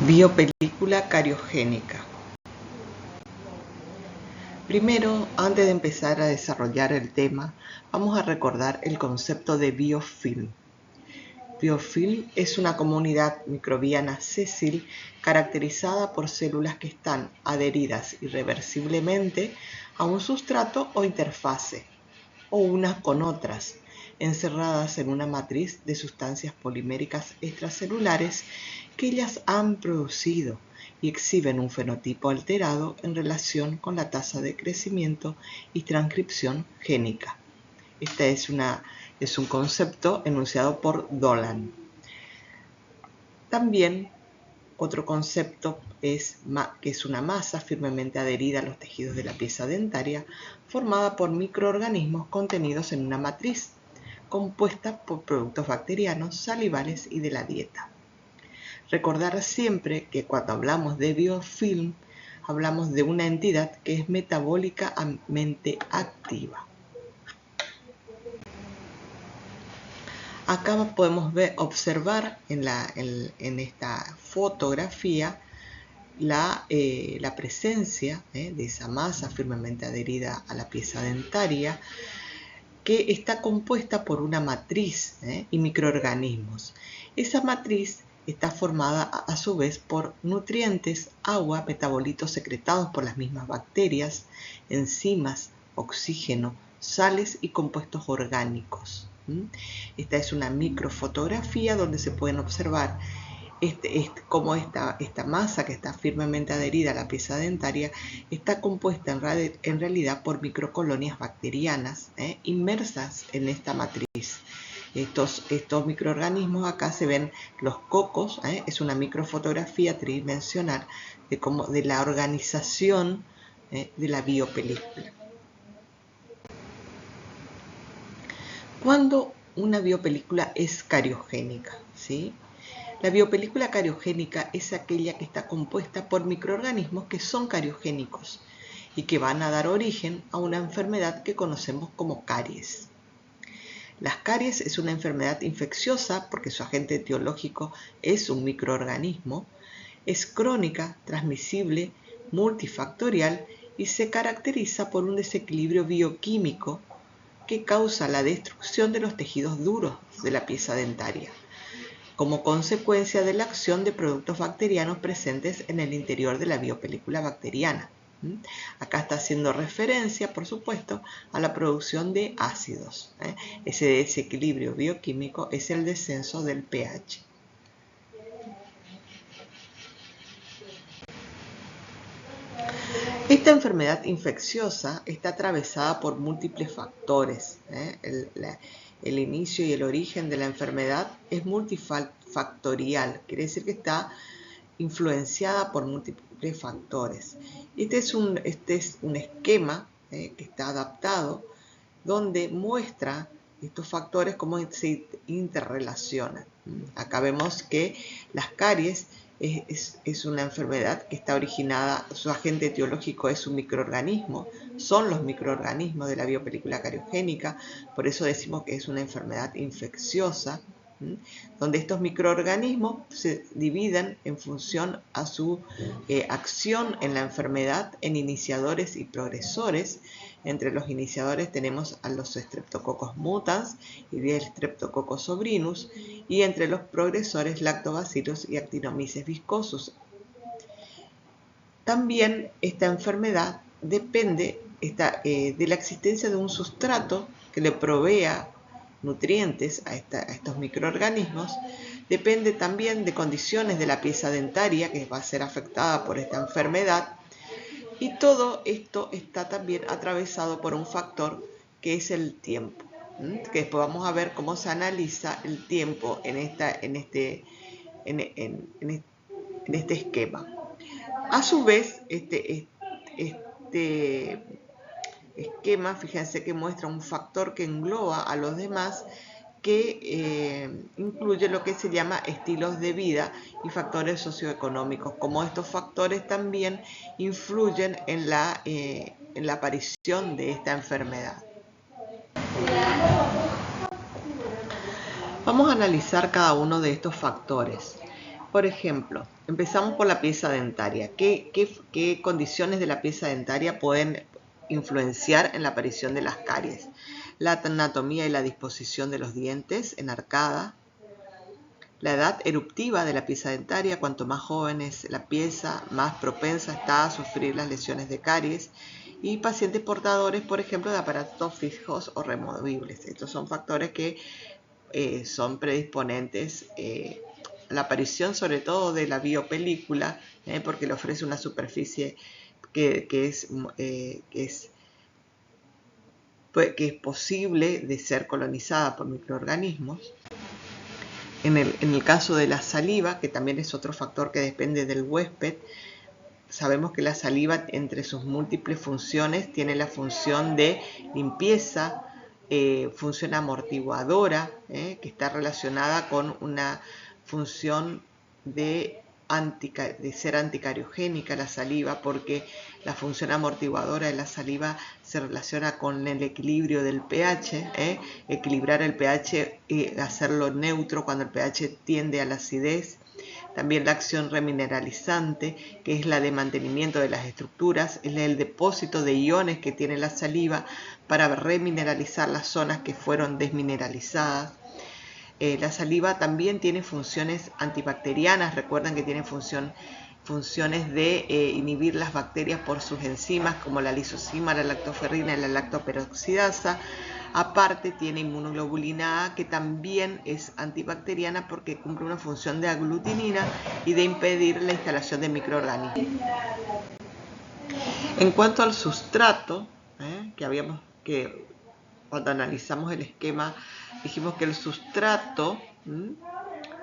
Biopelícula cariogénica. Primero, antes de empezar a desarrollar el tema, vamos a recordar el concepto de biofilm. Biofilm es una comunidad microbiana sésil caracterizada por células que están adheridas irreversiblemente a un sustrato o interfase, o unas con otras, encerradas en una matriz de sustancias poliméricas extracelulares que ellas han producido y exhiben un fenotipo alterado en relación con la tasa de crecimiento y transcripción génica. Este es un concepto enunciado por Dolan. También otro concepto es que es una masa firmemente adherida a los tejidos de la pieza dentaria formada por microorganismos contenidos en una matriz compuesta por productos bacterianos, salivales y de la dieta. Recordar siempre que cuando hablamos de biofilm hablamos de una entidad que es metabólicamente activa. Acá podemos observar en esta fotografía la presencia de esa masa firmemente adherida a la pieza dentaria que está compuesta por una matriz y microorganismos. Esa matriz está formada a su vez por nutrientes, agua, metabolitos secretados por las mismas bacterias, enzimas, oxígeno, sales y compuestos orgánicos. Esta es una microfotografía donde se pueden observar cómo esta masa que está firmemente adherida a la pieza dentaria está compuesta en realidad por microcolonias bacterianas inmersas en esta matriz. Estos microorganismos, acá se ven los cocos, es una microfotografía tridimensional de la organización de la biopelícula. ¿Cuándo una biopelícula es cariogénica? ¿Sí? La biopelícula cariogénica es aquella que está compuesta por microorganismos que son cariogénicos y que van a dar origen a una enfermedad que conocemos como caries. Las caries es una enfermedad infecciosa porque su agente etiológico es un microorganismo, es crónica, transmisible, multifactorial y se caracteriza por un desequilibrio bioquímico que causa la destrucción de los tejidos duros de la pieza dentaria, como consecuencia de la acción de productos bacterianos presentes en el interior de la biopelícula bacteriana. Acá está haciendo referencia, por supuesto, a la producción de ácidos. Ese desequilibrio bioquímico es el descenso del pH. Esta enfermedad infecciosa está atravesada por múltiples factores. El inicio y el origen de la enfermedad es multifactorial, quiere decir que está influenciada por múltiples factores. Este es un esquema que está adaptado donde muestra estos factores cómo se interrelacionan. Acá vemos que las caries es una enfermedad que está originada, su agente etiológico es un microorganismo, son los microorganismos de la biopelícula cariogénica, por eso decimos que es una enfermedad infecciosa, donde estos microorganismos se dividen en función a su acción en la enfermedad en iniciadores y progresores. Entre los iniciadores tenemos a los Streptococcus mutans y el Streptococcus sobrinus, y entre los progresores Lactobacillus y Actinomyces viscosus. También esta enfermedad depende de la existencia de un sustrato que le provea nutrientes a estos microorganismos, depende también de condiciones de la pieza dentaria que va a ser afectada por esta enfermedad, y todo esto está también atravesado por un factor que es el tiempo, que después vamos a ver cómo se analiza el tiempo en este esquema. A su vez, este esquema, fíjense que muestra un factor que engloba a los demás, que incluye lo que se llama estilos de vida y factores socioeconómicos, como estos factores también influyen en la aparición de esta enfermedad. Vamos a analizar cada uno de estos factores. Por ejemplo, empezamos por la pieza dentaria. ¿Qué condiciones de la pieza dentaria pueden influenciar en la aparición de las caries? La anatomía y la disposición de los dientes en arcada, la edad eruptiva de la pieza dentaria. Cuanto más joven es la pieza, más propensa está a sufrir las lesiones de caries, y pacientes portadores, por ejemplo, de aparatos fijos o removibles. Estos son factores que son predisponentes a la aparición, sobre todo, de la biopelícula, porque le ofrece una superficie que es posible de ser colonizada por microorganismos. En el caso de la saliva, que también es otro factor que depende del huésped, sabemos que la saliva, entre sus múltiples funciones, tiene la función de limpieza, función amortiguadora, que está relacionada con una función de ser anticariogénica la saliva, porque la función amortiguadora de la saliva se relaciona con el equilibrio del pH, equilibrar el pH y hacerlo neutro cuando el pH tiende a la acidez. También la acción remineralizante, que es la de mantenimiento de las estructuras, es el depósito de iones que tiene la saliva para remineralizar las zonas que fueron desmineralizadas. La saliva también tiene funciones antibacterianas. Recuerden que tiene funciones de inhibir las bacterias por sus enzimas, como la lisozima, la lactoferrina y la lactoperoxidasa. Aparte, tiene inmunoglobulina A, que también es antibacteriana porque cumple una función de aglutinina y de impedir la instalación de microorganismos. En cuanto al sustrato, que cuando analizamos el esquema dijimos que el sustrato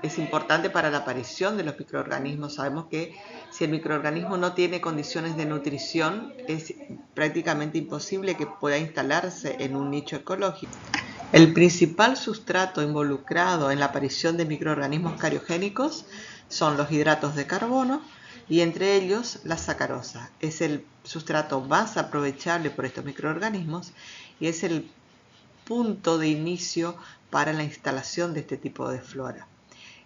es importante para la aparición de los microorganismos. Sabemos que si el microorganismo no tiene condiciones de nutrición, es prácticamente imposible que pueda instalarse en un nicho ecológico. El principal sustrato involucrado en la aparición de microorganismos cariogénicos son los hidratos de carbono, y entre ellos la sacarosa. Es el sustrato más aprovechable por estos microorganismos y es el punto de inicio para la instalación de este tipo de flora.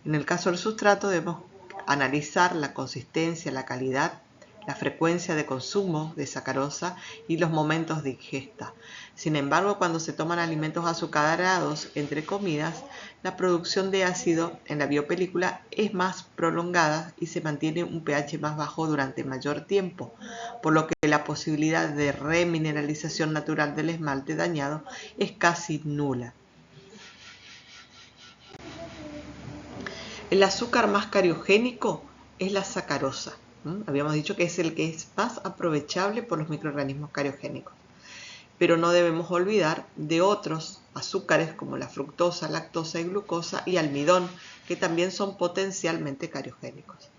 En el caso del sustrato debemos analizar la consistencia, la calidad, la frecuencia de consumo de sacarosa y los momentos de ingesta. Sin embargo, cuando se toman alimentos azucarados entre comidas, la producción de ácido en la biopelícula es más prolongada y se mantiene un pH más bajo durante mayor tiempo, por lo que la posibilidad de remineralización natural del esmalte dañado es casi nula. El azúcar más cariogénico es la sacarosa. Habíamos dicho que es el que es más aprovechable por los microorganismos cariogénicos. Pero no debemos olvidar de otros azúcares como la fructosa, lactosa y glucosa y almidón, que también son potencialmente cariogénicos.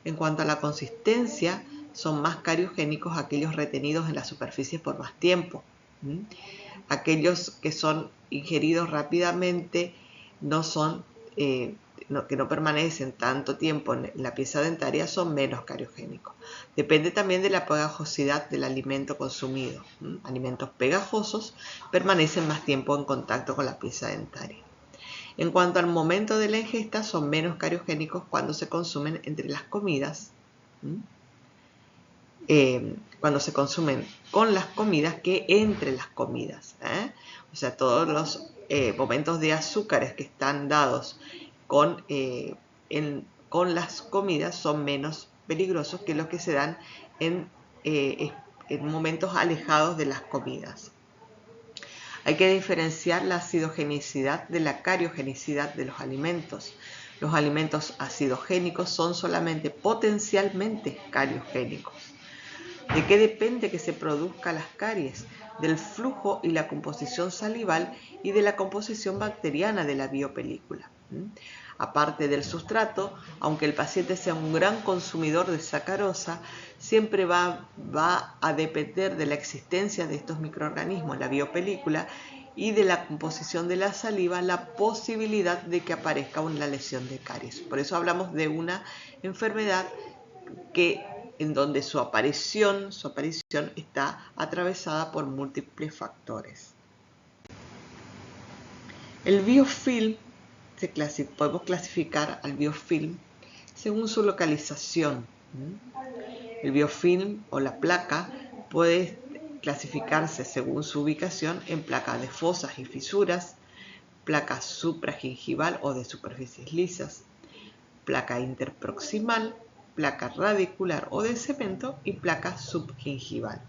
En cuanto a la consistencia, son más cariogénicos aquellos retenidos en la superficie por más tiempo. Aquellos que son ingeridos rápidamente que no permanecen tanto tiempo en la pieza dentaria son menos cariogénicos. Depende también de la pegajosidad del alimento consumido. Alimentos pegajosos permanecen más tiempo en contacto con la pieza dentaria. En cuanto al momento de la ingesta, son menos cariogénicos cuando se consumen entre las comidas, cuando se consumen con las comidas que entre las comidas. O sea, todos los momentos de azúcares que están dados con las comidas son menos peligrosos que los que se dan en momentos alejados de las comidas. Hay que diferenciar la acidogenicidad de la cariogenicidad de los alimentos. Los alimentos acidogénicos son solamente potencialmente cariogénicos. ¿De qué depende que se produzcan las caries? Del flujo y la composición salival y de la composición bacteriana de la biopelícula. Aparte del sustrato, aunque el paciente sea un gran consumidor de sacarosa, siempre va a depender de la existencia de estos microorganismos en la biopelícula y de la composición de la saliva la posibilidad de que aparezca una lesión de caries. Por eso hablamos de una enfermedad en donde su aparición está atravesada por múltiples factores. El biofilm, podemos clasificar al biofilm según su localización. El biofilm o la placa puede clasificarse según su ubicación en placa de fosas y fisuras, placa supragingival o de superficies lisas, placa interproximal, placa radicular o de cemento y placa subgingival.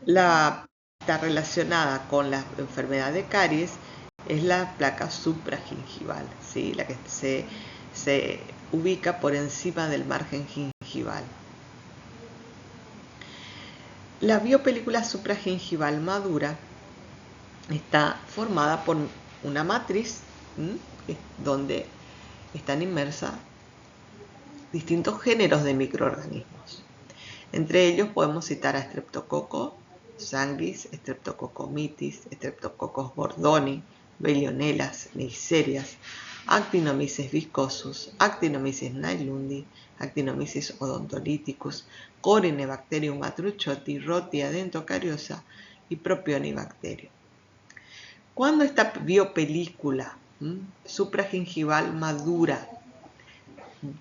La está relacionada con la enfermedad de caries es la placa supragingival, ¿sí? La que se ubica por encima del margen gingival. La biopelícula supragingival madura está formada por una matriz donde están inmersas distintos géneros de microorganismos. Entre ellos podemos citar a Streptococcus sanguis, Streptococcus mitis, Streptococcus gordoni, Bellionelas, Neisseria, Actinomyces viscosus, Actinomyces nailundi, Actinomyces odontolithicus, Corynebacterium matruchoti, Rhotia dentocariosa y Propionibacterium. Cuando esta biopelícula supragingival madura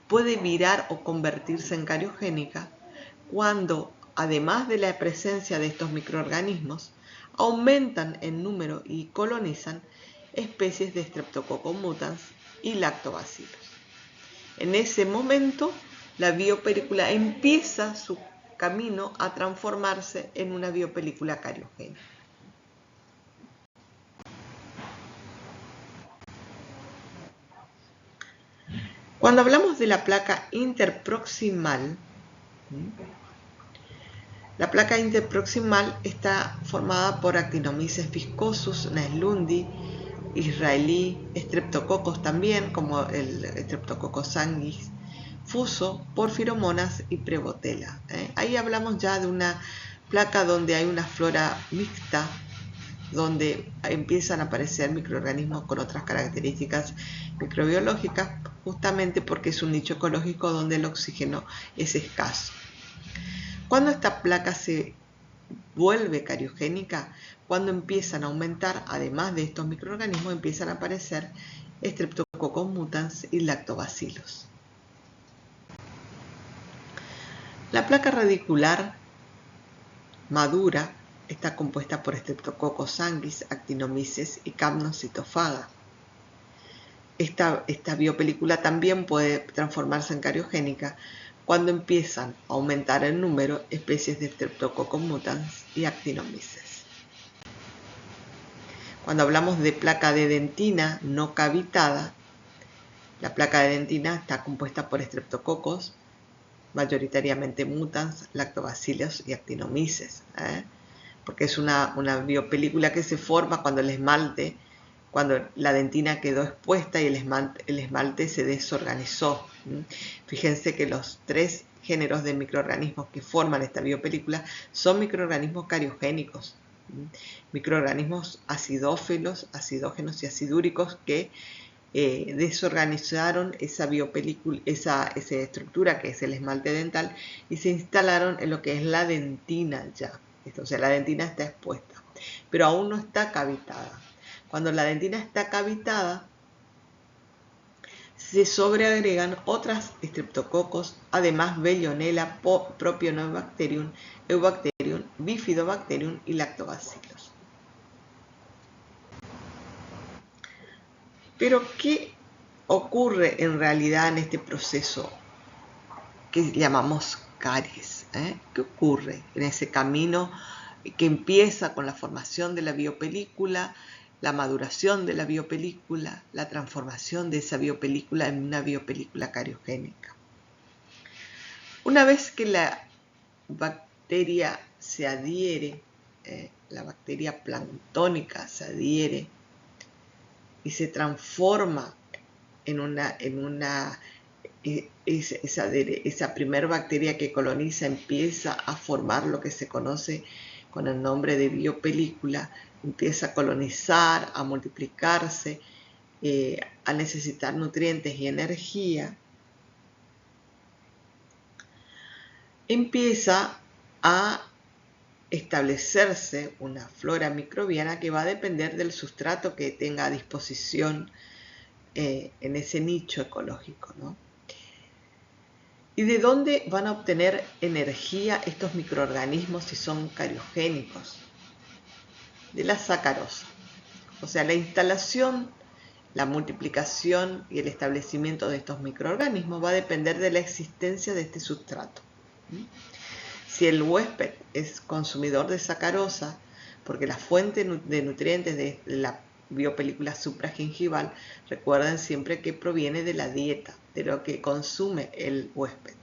puede virar o convertirse en cariogénica cuando, además de la presencia de estos microorganismos, aumentan en número y colonizan especies de Streptococcus mutans y lactobacillus. En ese momento, la biopelícula empieza su camino a transformarse en una biopelícula cariogénica. Cuando hablamos de la placa interproximal, la placa interproximal está formada por Actinomyces viscosus, Naelundi, israelí, Streptococcus también, como el Streptococcus sanguis, Fuso, Porfiromonas y Prevotella. Ahí hablamos ya de una placa donde hay una flora mixta, donde empiezan a aparecer microorganismos con otras características microbiológicas, justamente porque es un nicho ecológico donde el oxígeno es escaso. Cuando esta placa se vuelve cariogénica, cuando empiezan a aumentar, además de estos microorganismos, empiezan a aparecer Streptococcus mutans y lactobacillus. La placa radicular madura está compuesta por Streptococcus sanguis, Actinomyces y Capnocytophaga. Esta biopelícula también puede transformarse en cariogénica cuando empiezan a aumentar el número de especies de Streptococcus mutans y Actinomyces. Cuando hablamos de placa de dentina no cavitada, la placa de dentina está compuesta por Streptococcus, mayoritariamente mutans, lactobacillus y Actinomyces, porque es una biopelícula que se forma cuando el esmalte, cuando la dentina quedó expuesta y el esmalte se desorganizó. Fíjense que los 3 géneros de microorganismos que forman esta biopelícula son microorganismos cariogénicos, microorganismos acidófilos, acidógenos y acidúricos que desorganizaron esa biopelícula, esa estructura que es el esmalte dental y se instalaron en lo que es la dentina ya. O sea, la dentina está expuesta, pero aún no está cavitada. Cuando la dentina está cavitada, se sobreagregan otras Streptococcus, además Bellionella, Propionibacterium, Eubacterium, Bifidobacterium y Lactobacillus. Pero, ¿qué ocurre en realidad en este proceso que llamamos caries? ¿Qué ocurre en ese camino que empieza con la formación de la biopelícula, la maduración de la biopelícula, la transformación de esa biopelícula en una biopelícula cariogénica? Una vez que la bacteria se adhiere, la bacteria planctónica se adhiere y se transforma esa primer bacteria que coloniza empieza a formar lo que se conoce con el nombre de biopelícula, empieza a colonizar, a multiplicarse, a necesitar nutrientes y energía, empieza a establecerse una flora microbiana que va a depender del sustrato que tenga a disposición en ese nicho ecológico, ¿no? ¿Y de dónde van a obtener energía estos microorganismos si son cariogénicos? De la sacarosa. O sea, la instalación, la multiplicación y el establecimiento de estos microorganismos va a depender de la existencia de este sustrato. Si el huésped es consumidor de sacarosa, porque la fuente de nutrientes de la biopelícula supragingival, recuerden siempre que proviene de la dieta, de lo que consume el huésped.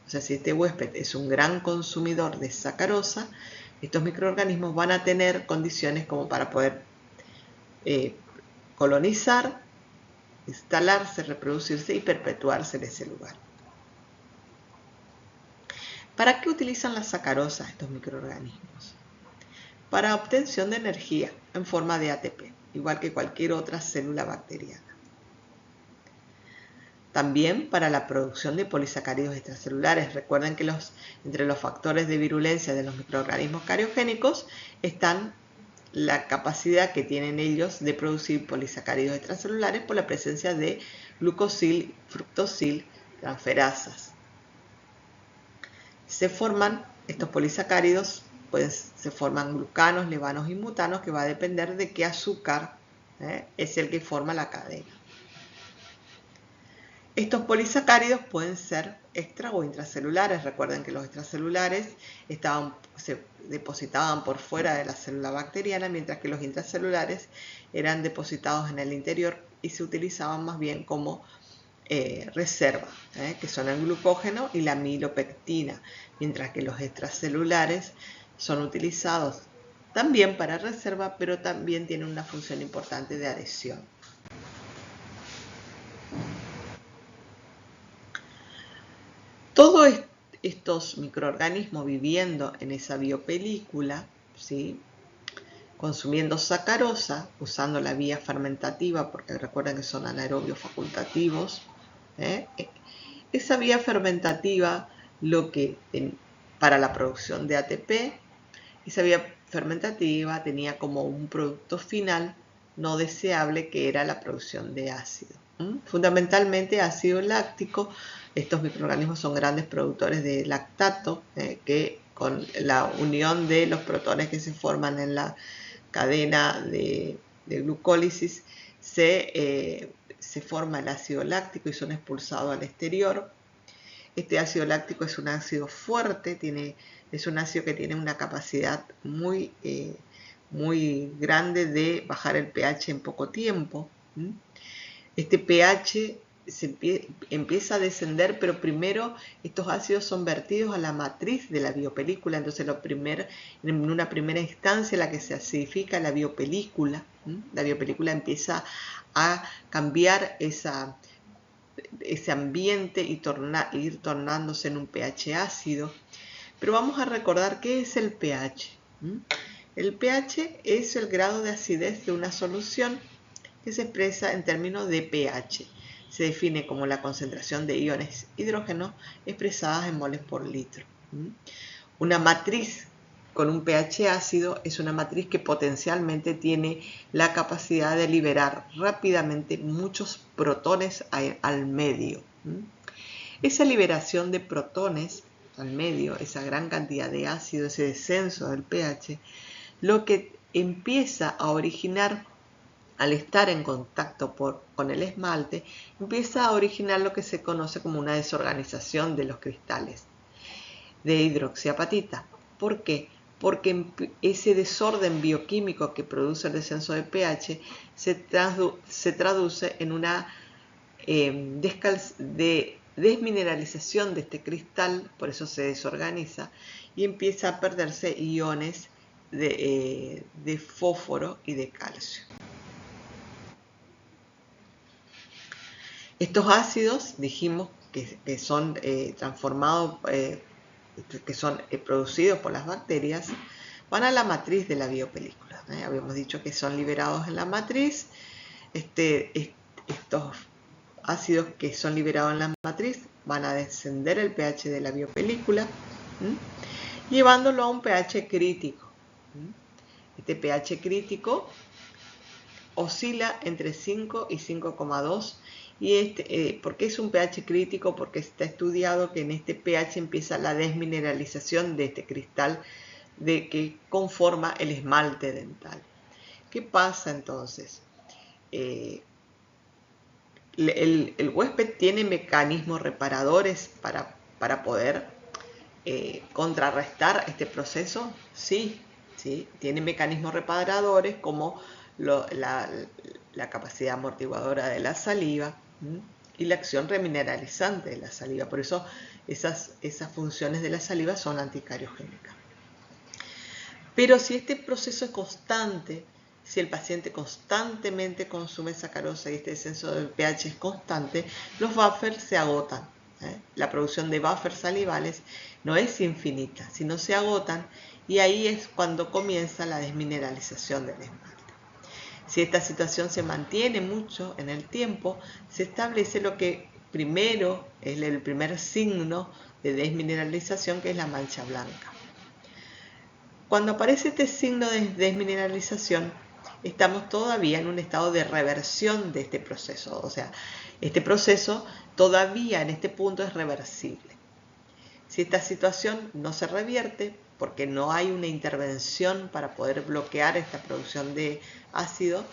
O sea, si este huésped es un gran consumidor de sacarosa, estos microorganismos van a tener condiciones como para poder colonizar, instalarse, reproducirse y perpetuarse en ese lugar. ¿Para qué utilizan la sacarosa estos microorganismos? Para obtención de energía en forma de ATP, igual que cualquier otra célula bacteriana. También para la producción de polisacáridos extracelulares. Recuerden que entre los factores de virulencia de los microorganismos cariogénicos están la capacidad que tienen ellos de producir polisacáridos extracelulares por la presencia de glucosil, fructosil, transferasas. Se forman estos polisacáridos, pues se forman glucanos, levanos y mutanos, que va a depender de qué azúcar es el que forma la cadena. Estos polisacáridos pueden ser extra o intracelulares. Recuerden que los extracelulares se depositaban por fuera de la célula bacteriana, mientras que los intracelulares eran depositados en el interior y se utilizaban más bien como reserva, que son el glucógeno y la amilopectina, mientras que los extracelulares son utilizados también para reserva, pero también tienen una función importante de adhesión. Todos estos microorganismos viviendo en esa biopelícula, ¿sí?, consumiendo sacarosa, usando la vía fermentativa, porque recuerden que son anaerobios facultativos, esa vía fermentativa, para la producción de ATP, esa vía fermentativa tenía como un producto final no deseable, que era la producción de ácido. Fundamentalmente ácido láctico. Estos microorganismos son grandes productores de lactato, que con la unión de los protones que se forman en la cadena de glucólisis se forma el ácido láctico y son expulsados al exterior. Este ácido láctico es un ácido fuerte, es un ácido que tiene una capacidad muy grande de bajar el pH en poco tiempo. Este pH empieza a descender, pero primero estos ácidos son vertidos a la matriz de la biopelícula. Entonces en una primera instancia la que se acidifica la biopelícula. La biopelícula empieza a cambiar ese ambiente y ir tornándose en un pH ácido. Pero vamos a recordar qué es el pH. El pH es el grado de acidez de una solución, que se expresa en términos de pH. Se define como la concentración de iones hidrógeno expresadas en moles por litro. Una matriz con un pH ácido es una matriz que potencialmente tiene la capacidad de liberar rápidamente muchos protones al medio. Esa liberación de protones al medio, esa gran cantidad de ácido, ese descenso del pH, lo que empieza a originar, al estar en contacto con el esmalte, empieza a originar lo que se conoce como una desorganización de los cristales de hidroxiapatita. ¿Por qué? Porque ese desorden bioquímico que produce el descenso de pH se traduce en una desmineralización de este cristal, por eso se desorganiza, y empieza a perderse iones de fósforo y de calcio. Estos ácidos, dijimos que son transformados, que son producidos por las bacterias, van a la matriz de la biopelícula. Habíamos dicho que son liberados en la matriz. Estos ácidos que son liberados en la matriz van a descender el pH de la biopelícula llevándolo a un pH crítico. Este pH crítico oscila entre 5 y 5,2. Y ¿por qué es un pH crítico? Porque está estudiado que en este pH empieza la desmineralización de este cristal que conforma el esmalte dental. ¿Qué pasa entonces? El huésped tiene mecanismos reparadores para poder contrarrestar este proceso. Sí, tiene mecanismos reparadores como la capacidad amortiguadora de la saliva y la acción remineralizante de la saliva. Por eso esas funciones de la saliva son anticariogénicas. Pero si este proceso es constante, si el paciente constantemente consume sacarosa y este descenso del pH es constante, los buffers se agotan. La producción de buffers salivales no es infinita, sino se agotan, y ahí es cuando comienza la desmineralización del esmalte. Si esta situación se mantiene mucho en el tiempo, se establece lo que primero es el primer signo de desmineralización, que es la mancha blanca. Cuando aparece este signo de desmineralización, estamos todavía en un estado de reversión de este proceso. O sea, este proceso todavía en este punto es reversible. Si esta situación no se revierte, porque no hay una intervención para poder bloquear esta producción de ácido,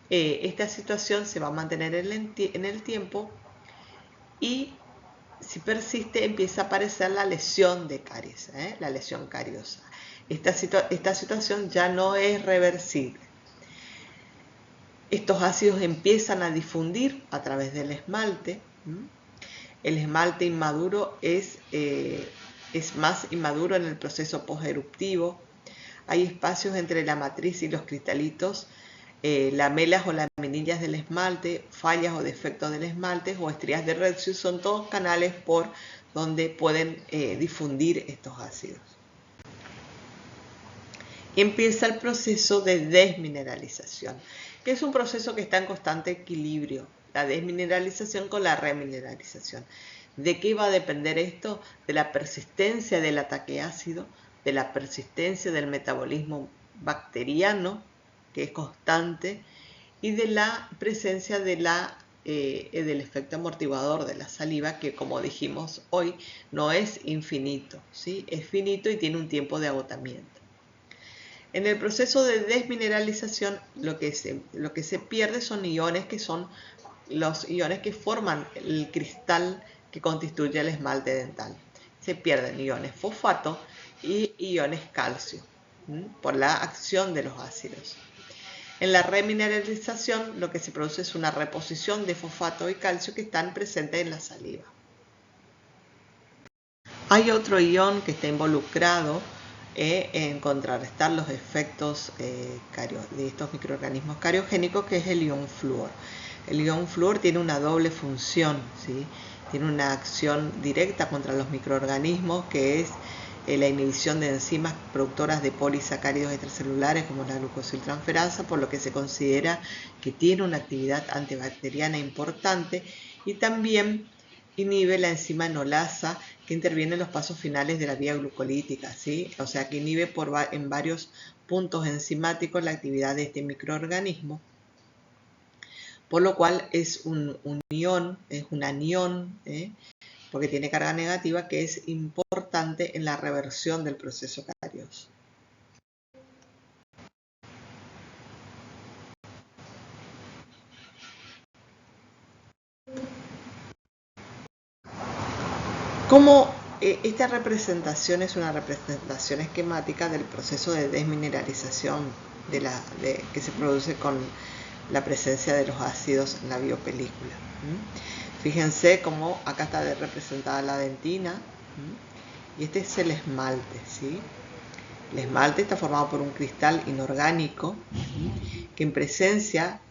esta situación se va a mantener en el tiempo, y si persiste empieza a aparecer la lesión de caries, la lesión cariosa. Esta situación ya no es reversible. Estos ácidos empiezan a difundir a través del esmalte. El esmalte inmaduro es más inmaduro en el proceso posteruptivo. Hay espacios entre la matriz y los cristalitos, lamelas o laminillas del esmalte, fallas o defectos del esmalte o estrías de Redshift. Son todos canales por donde pueden difundir estos ácidos. Y empieza el proceso de desmineralización, que es un proceso que está en constante equilibrio, la desmineralización con la remineralización. ¿De qué va a depender esto? De la persistencia del ataque ácido, de la persistencia del metabolismo bacteriano, que es constante, y de la presencia del efecto amortiguador de la saliva, que, como dijimos hoy, no es infinito, ¿sí? Es finito y tiene un tiempo de agotamiento. En el proceso de desmineralización, lo que se pierde son iones, que son los iones que forman el cristal que constituye el esmalte dental. Se pierden iones fosfato y iones calcio por la acción de los ácidos. En la remineralización, lo que se produce es una reposición de fosfato y calcio que están presentes en la saliva. Hay otro ion que está involucrado en contrarrestar los efectos de estos microorganismos cariogénicos, que es el ion flúor. El ion flúor tiene una doble función, ¿sí? Tiene una acción directa contra los microorganismos, que es la inhibición de enzimas productoras de polisacáridos extracelulares como la glucosiltransferasa, por lo que se considera que tiene una actividad antibacteriana importante, y también inhibe la enzima enolasa, que interviene en los pasos finales de la vía glucolítica, ¿sí? O sea, que inhibe en varios puntos enzimáticos la actividad de este microorganismo, por lo cual es un ion, es un anión, porque tiene carga negativa, que es importante en la reversión del proceso carioso. Como esta representación es una representación esquemática del proceso de desmineralización que se produce con la presencia de los ácidos en la biopelícula. Fíjense cómo acá está representada la dentina, y este es el esmalte, ¿sí? El esmalte está formado por un cristal inorgánico que, en presencia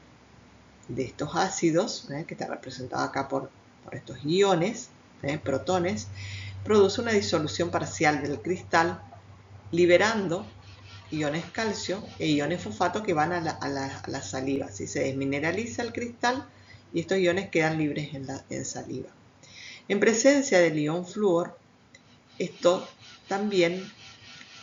de estos ácidos, que está representado acá por estos iones, protones, produce una disolución parcial del cristal, liberando iones calcio e iones fosfato que van a la saliva. ¿Sí? Se desmineraliza el cristal y estos iones quedan libres en saliva. En presencia del ion flúor, esto también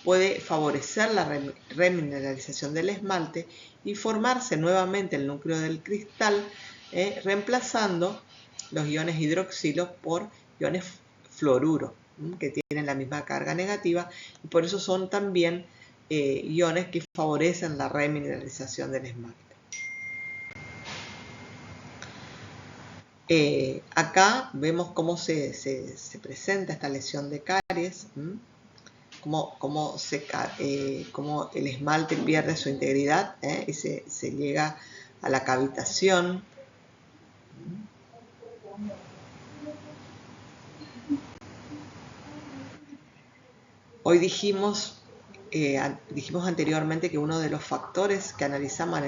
puede favorecer la remineralización del esmalte y formarse nuevamente el núcleo del cristal, reemplazando los iones hidroxilo por iones fluoruro, que tienen la misma carga negativa, y por eso son también iones que favorecen la remineralización del esmalte. Acá vemos cómo se presenta esta lesión de caries, cómo el esmalte pierde su integridad, y se llega a la cavitación. Hoy dijimos anteriormente que uno de los factores que analizamos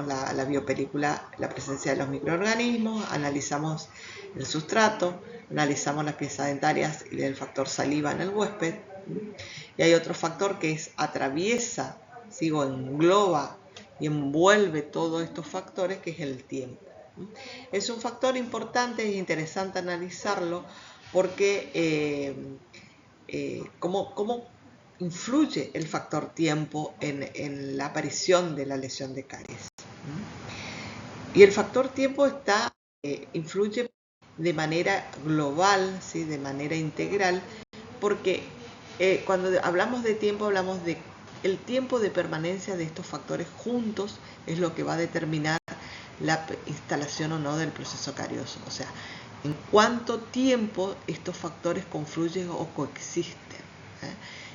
la biopelícula, la presencia de los microorganismos, analizamos el sustrato, analizamos las piezas dentarias y el factor saliva en el huésped. Y hay otro factor que atraviesa, o engloba y envuelve todos estos factores, que es el tiempo. Es un factor importante e interesante analizarlo porque cómo influye el factor tiempo en la aparición de la lesión de caries. Y el factor tiempo influye de manera global, ¿sí? De manera integral, porque cuando hablamos de tiempo, hablamos de el tiempo de permanencia de estos factores juntos, es lo que va a determinar la instalación o no del proceso carioso. O sea, en cuánto tiempo estos factores confluyen o coexisten.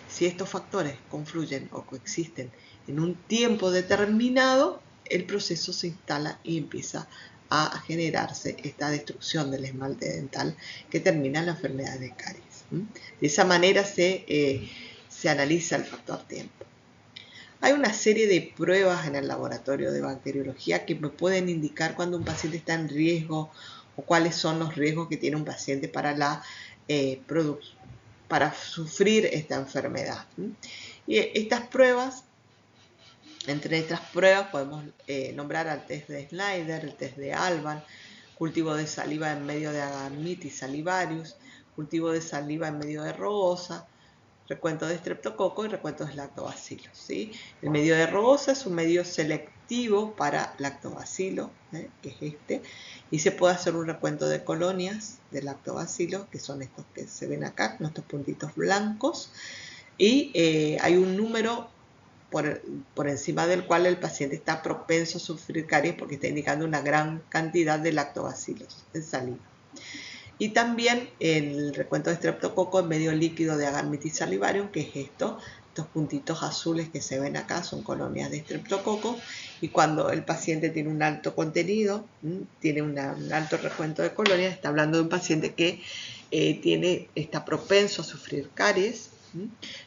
Si estos factores confluyen o coexisten en un tiempo determinado, el proceso se instala y empieza a generarse esta destrucción del esmalte dental que termina en la enfermedad de caries. De esa manera se analiza el factor tiempo. Hay una serie de pruebas en el laboratorio de bacteriología que me pueden indicar cuando un paciente está en riesgo o cuáles son los riesgos que tiene un paciente para sufrir esta enfermedad. Y estas pruebas, entre estas pruebas podemos nombrar al test de Snyder, el test de Alban, cultivo de saliva en medio de Agarmitis salivarius, cultivo de saliva en medio de Rogosa, recuento de Streptococo y recuento de lactobacilos. ¿Sí? El medio de Rogosa es un medio selectivo para lactobacilo, que es este, y se puede hacer un recuento de colonias de lactobacilo, que son estos que se ven acá, estos puntitos blancos, y hay un número por encima del cual el paciente está propenso a sufrir caries porque está indicando una gran cantidad de lactobacilos en saliva. Y también el recuento de Streptococo en medio líquido de Agarmitis salivarium, que es estos puntitos azules que se ven acá, son colonias de Streptococo, y cuando el paciente tiene un alto contenido, tiene un alto recuento de colonias, está hablando de un paciente que está propenso a sufrir caries.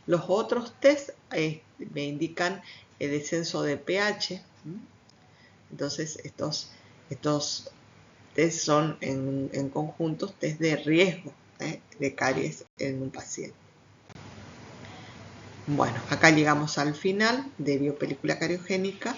Los otros test me indican el descenso de pH. Entonces estos test son en conjuntos test de riesgo de caries en un paciente. Bueno, acá llegamos al final de biopelícula cariogénica.